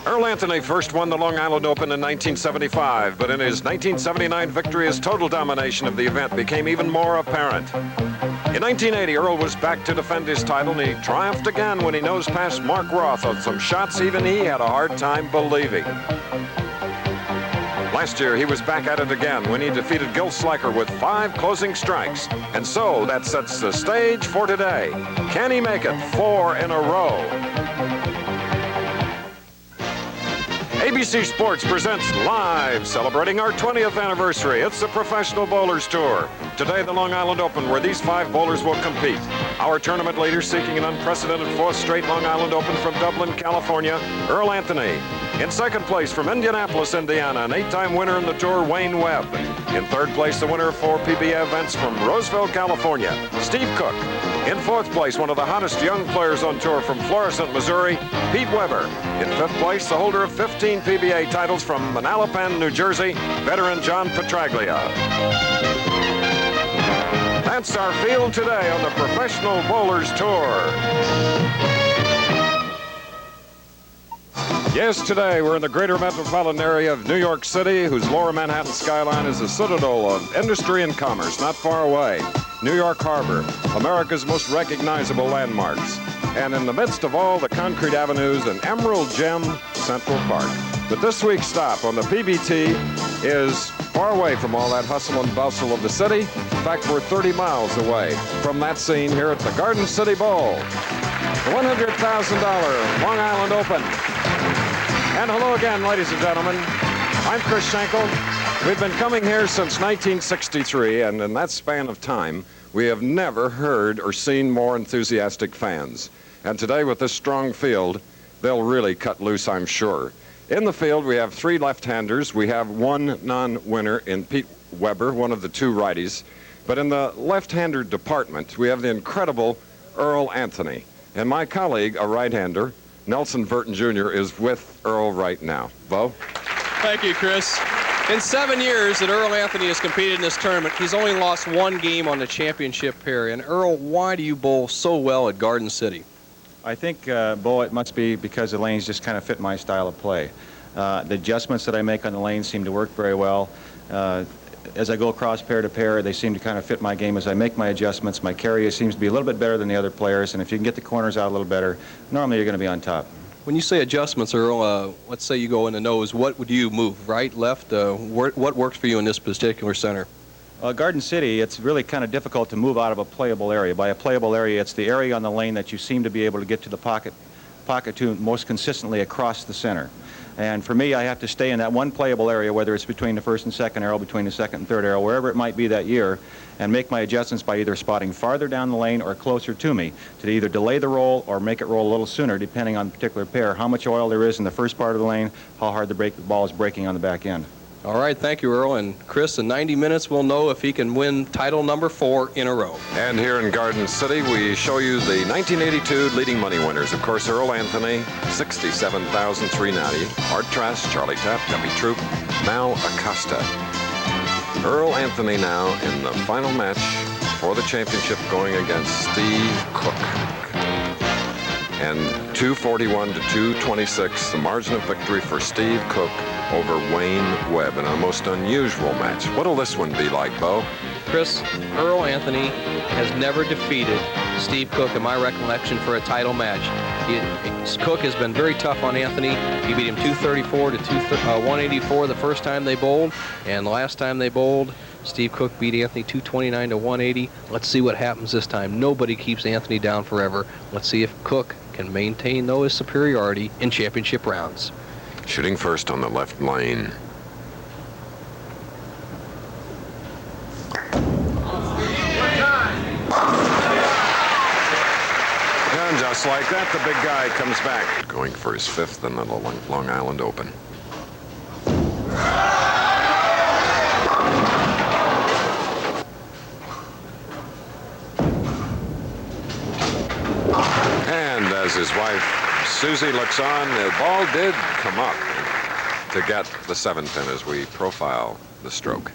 Earl Anthony first won the Long Island Open in 1975, but in his 1979 victory, his total domination of the event became even more apparent. In 1980, Earl was back to defend his title, and he triumphed again when he nosed past Mark Roth on some shots even he had a hard time believing. Last year, he was back at it again when he defeated Gil Sliker with 5 closing strikes. And so that sets the stage for today. Can he make it 4 in a row? ABC Sports presents live, celebrating our 20th anniversary. It's the Professional Bowlers Tour. Today, the Long Island Open, where these 5 bowlers will compete. Our tournament leader seeking an unprecedented 4th straight Long Island Open from Dublin, California, Earl Anthony. In second place from Indianapolis, Indiana, an 8-time winner in the tour, Wayne Webb. In third place, the winner of 4 PBA events from Roseville, California, Steve Cook. In fourth place, one of the hottest young players on tour from Florissant, Missouri, Pete Weber. In fifth place, the holder of 15 PBA titles from Manalapan, New Jersey, veteran John Petraglia. That's our field today on the Professional Bowlers Tour. Yes, today we're in the greater metropolitan area of New York City, whose lower Manhattan skyline is a citadel of industry and commerce not far away. New York Harbor, America's most recognizable landmarks. And in the midst of all the concrete avenues, an emerald gem, Central Park. But this week's stop on the PBT is far away from all that hustle and bustle of the city. In fact, we're 30 miles away from that scene here at the Garden City Bowl. The $100,000 Long Island Open. And hello again, ladies and gentlemen. I'm Chris Schenkel. We've been coming here since 1963, and in that span of time, we have never heard or seen more enthusiastic fans. And today, with this strong field, they'll really cut loose, I'm sure. In the field, we have 3 left-handers. We have 1 non-winner in Pete Weber, one of the 2 righties. But in the left-hander department, we have the incredible Earl Anthony. And my colleague, a right-hander, Nelson Burton Jr., is with Earl right now. Bo? Thank you, Chris. In 7 years that Earl Anthony has competed in this tournament, he's only lost 1 game on the championship pair. And Earl, why do you bowl so well at Garden City? I think, Bo, it must be because the lanes just kind of fit my style of play. The adjustments that I make on the lanes seem to work very well. As I go across pair to pair, they seem to kind of fit my game as I make my adjustments. My carry seems to be a little bit better than the other players, and if you can get the corners out a little better, normally you're going to be on top. When you say adjustments, Earl, let's say you go in the nose, what would you move, right, left? What works for you in this particular center? Garden City, it's really kind of difficult to move out of a playable area. By a playable area, it's the area on the lane that you seem to be able to get to the pocket to most consistently across the center. And for me, I have to stay in that one playable area, whether it's between the first and second arrow, between the second and third arrow, wherever it might be that year, and make my adjustments by either spotting farther down the lane or closer to me to either delay the roll or make it roll a little sooner, depending on the particular pair, how much oil there is in the first part of the lane, how hard the ball is breaking on the back end. All right, thank you, Earl. And Chris, in 90 minutes, we'll know if he can win title number 4 in a row. And here in Garden City, we show you the 1982 leading money winners. Of course, Earl Anthony, $67,390. Art Trask, Charlie Tapp, Debbie Troop, Mal Acosta. Earl Anthony now in the final match for the championship, going against Steve Cook. And 241 to 226, the margin of victory for Steve Cook over Wayne Webb in a most unusual match. What'll this one be like, Bo? Chris, Earl Anthony has never defeated Steve Cook, in my recollection, for a title match. Cook has been very tough on Anthony. He beat him 234 to 184 the first time they bowled, and the last time they bowled, Steve Cook beat Anthony 229 to 180. Let's see what happens this time. Nobody keeps Anthony down forever. Let's see if Cook can maintain, though, his superiority in championship rounds. Shooting first on the left lane. And just like that, the big guy comes back. Going for his 5th in the Long Island Open. And as his wife Susie looks on, the ball did come up to get the 7th pin as we profile the stroke.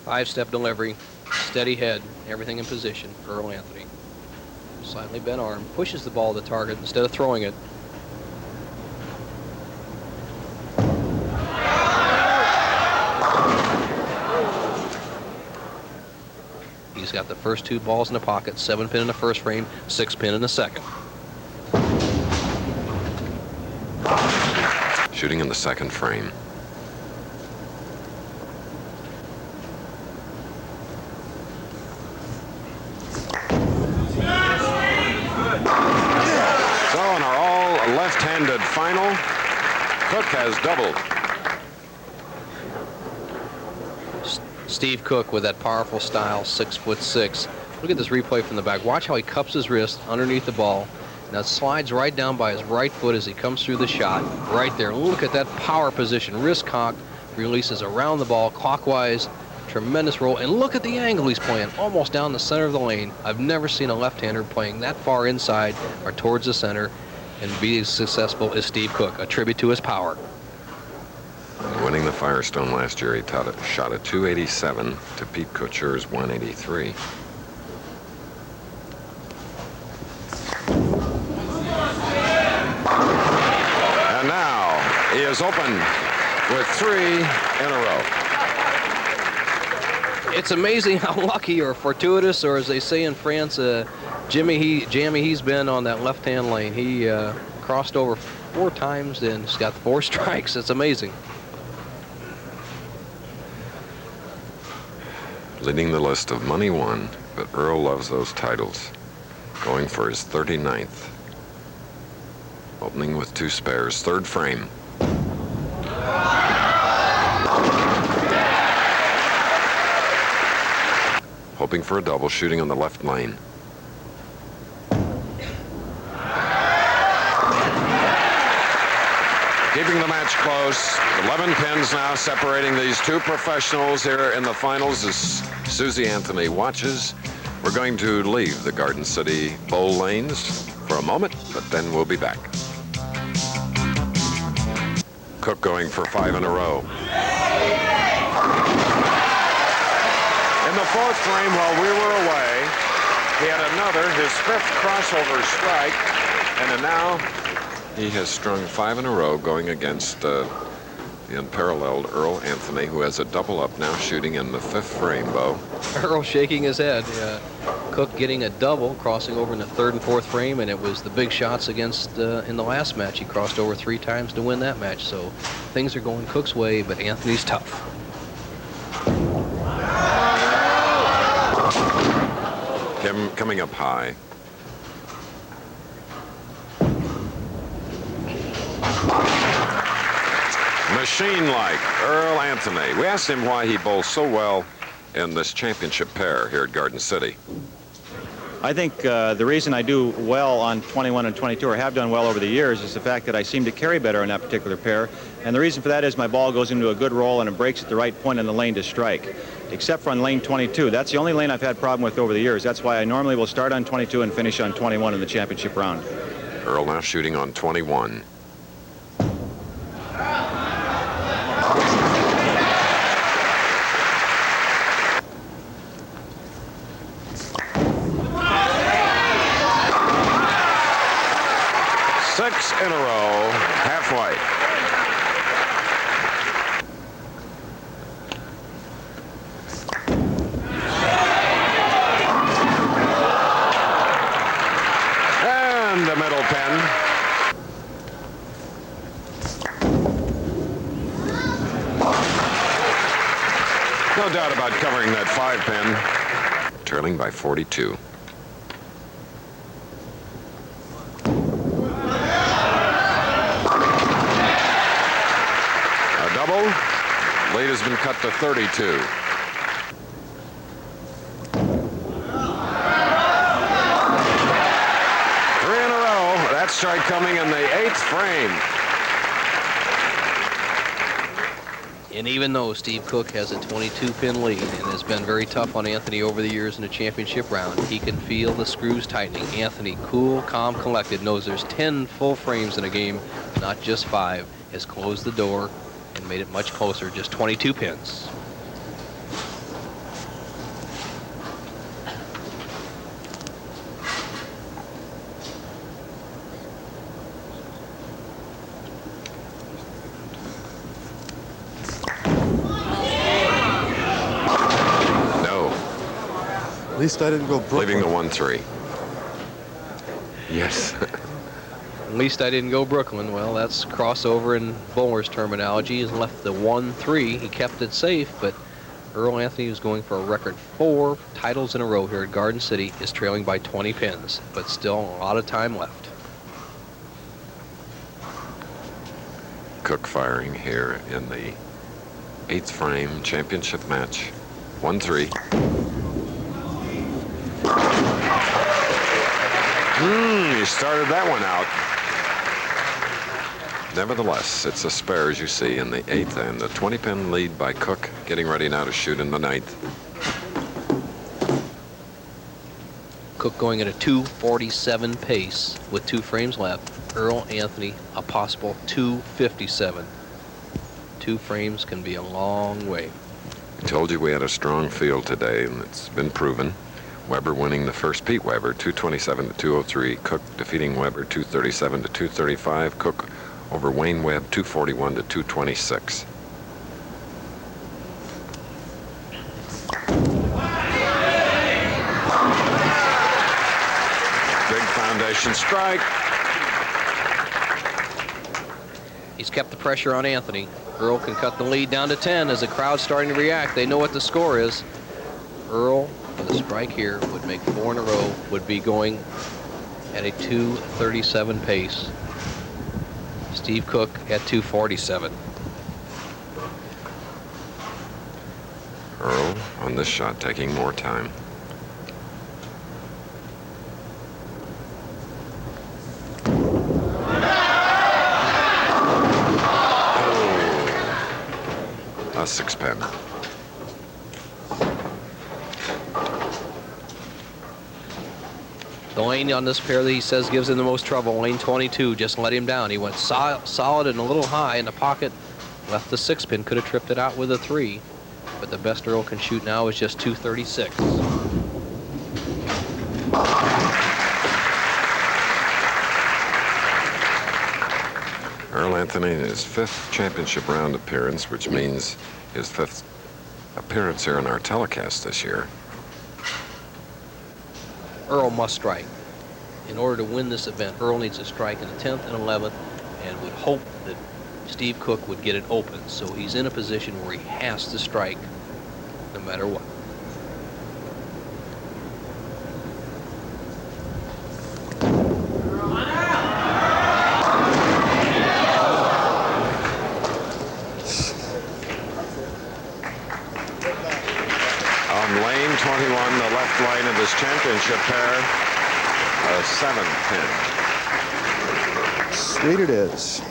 5-step delivery, steady head, everything in position for Earl Anthony. Slightly bent arm, pushes the ball to the target instead of throwing it. He's got the first 2 balls in the pocket, 7-pin in the first frame, 6-pin in the second. Shooting in the second frame. So in our all left-handed final, Cook has doubled. Steve Cook with that powerful style, 6'6". Look at this replay from the back. Watch how he cups his wrist underneath the ball. Now it slides right down by his right foot as he comes through the shot. Right there. Look at that power position. Wrist cocked, releases around the ball clockwise. Tremendous roll. And look at the angle he's playing, almost down the center of the lane. I've never seen a left-hander playing that far inside or towards the center and be as successful as Steve Cook. A tribute to his power. Winning the Firestone last year, he shot a 287 to Pete Kucher's 183. And now he is open with 3 in a row. It's amazing how lucky or fortuitous, or as they say in France, Jammy he's been on that left-hand lane. He crossed over 4 times and he's got 4 strikes. It's amazing. Leading the list of money won, but Earl loves those titles. Going for his 39th. Opening with 2 spares, 3rd frame. Hoping for a double, shooting on the left lane. Keeping the match close. 11 pins now separating these 2 professionals here in the finals as Susie Anthony watches. We're going to leave the Garden City bowl lanes for a moment, but then we'll be back. Cook going for 5 in a row. In the 4th frame while we were away, he had another, his 5th crossover strike, and now he has strung 5 in a row going against the unparalleled Earl Anthony, who has a double up now, shooting in the 5th frame, Bo. Earl shaking his head. Cook getting a double, crossing over in the 3rd and 4th frame, and it was the big shots against in the last match. He crossed over 3 times to win that match, so things are going Cook's way, but Anthony's tough. Him coming up high. Machine-like Earl Anthony. We asked him why he bowls so well in this championship pair here at Garden City. I think the reason I do well on 21 and 22, or have done well over the years, is the fact that I seem to carry better in that particular pair. And the reason for that is my ball goes into a good roll and it breaks at the right point in the lane to strike. Except for on lane 22. That's the only lane I've had problem with over the years. That's why I normally will start on 22 and finish on 21 in the championship round. Earl now shooting on 21. Six in a row, halfway. And the middle pin. No doubt about covering that 5-pin. Trailing by 42. Lead has been cut to 32. 3 in a row. That strike coming in the 8th frame. And even though Steve Cook has a 22-pin lead and has been very tough on Anthony over the years in the championship round, he can feel the screws tightening. Anthony, cool, calm, collected, knows there's 10 full frames in a game, not just 5, has closed the door and made it much closer, just 22 pins. least I didn't go Brooklyn. Leaving the 1-3. Yes. At least I didn't go Brooklyn. Well, that's crossover in bowler's terminology. He's left the 1-3. He kept it safe, but Earl Anthony, who's going for a record 4 titles in a row here at Garden City, is trailing by 20 pins, but still a lot of time left. Cook firing here in the 8th frame championship match. 1-3. He started that one out. Nevertheless, it's a spare, as you see, in the 8th, and the 20-pin lead by Cook, getting ready now to shoot in the 9th. Cook going at a 2:47 pace with 2 frames left. Earl Anthony, a possible 2:57. 2 frames can be a long way. I told you we had a strong field today, and it's been proven. Weber winning the first, Pete Weber, 227 to 203. Cook defeating Weber, 237 to 235. Cook over Wayne Webb, 241 to 226. Big foundation strike. He's kept the pressure on Anthony. Earl can cut the lead down to 10 as the crowd's starting to react. They know what the score is. Earl, with a strike here, would make 4 in a row, would be going at a 2:37 pace. Steve Cook at 2:47. Earl on this shot taking more time. A 6-pin. The lane on this pair that he says gives him the most trouble, lane 22, just let him down. He went solid and a little high in the pocket, left the 6-pin, could have tripped it out with a 3, but the best Earl can shoot now is just 236. Earl Anthony in his 5th championship round appearance, which means his 5th appearance here in our telecast this year. Earl must strike. In order to win this event, Earl needs to strike in the 10th and 11th and would hope that Steve Cook would get it open. So he's in a position where he has to strike no matter what. Lane 21, the left lane of this championship pair, a 7-pin. Sweet it is.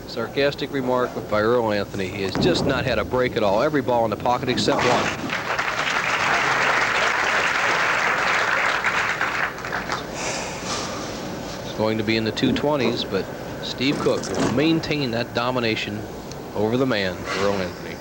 Sarcastic remark by Earl Anthony. He has just not had a break at all. Every ball in the pocket except one. It's going to be in the 220s, but Steve Cook will maintain that domination over the man, Earl Anthony.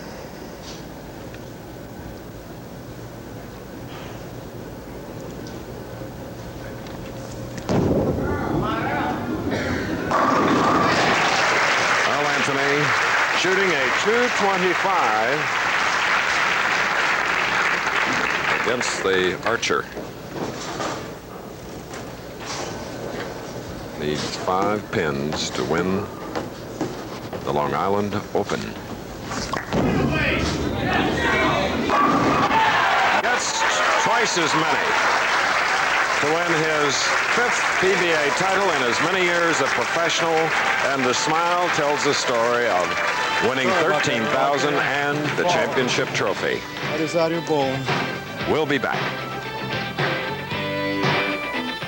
Shooting a 225 against the Archer. Needs 5 pins to win the Long Island Open. Gets twice as many to win his 5th PBA title in as many years of professional, and the smile tells the story of winning 13,000 and the championship trophy. That is out of your bone. We'll be back.